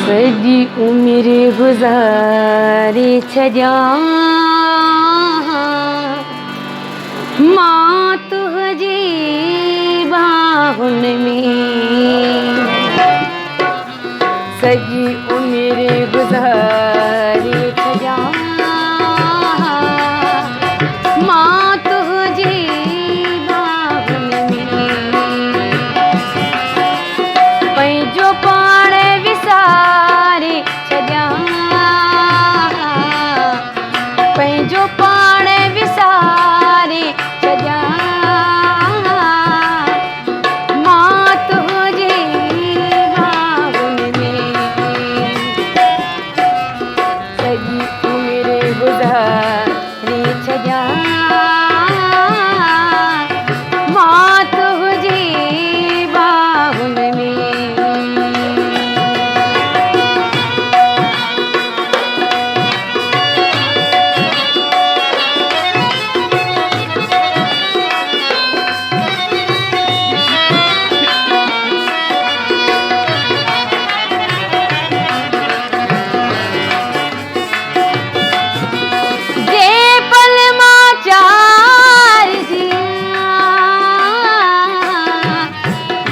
सॼी उमिरि गुज़ारे छॾियां मां तुंहिंजी बाहुनि में। सॼी उमिरि गुज़ारे छॾियां मां तुंहिंजी बाहुनि में। पंहिंजो पाण विसारे छॾियां पंहिंजो पाण विसारे छॾियां मां तुंहिंजी बाहुनि में। सॼी उमिरि गुज़ारे छॾियां मां तुंहिंजी बाहुनि में।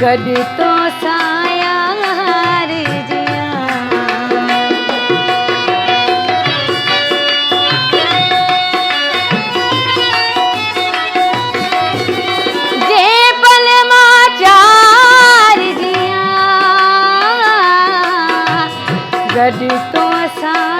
गॾु तो सायार जियां जे पल मां चार जियां गॾु तो सां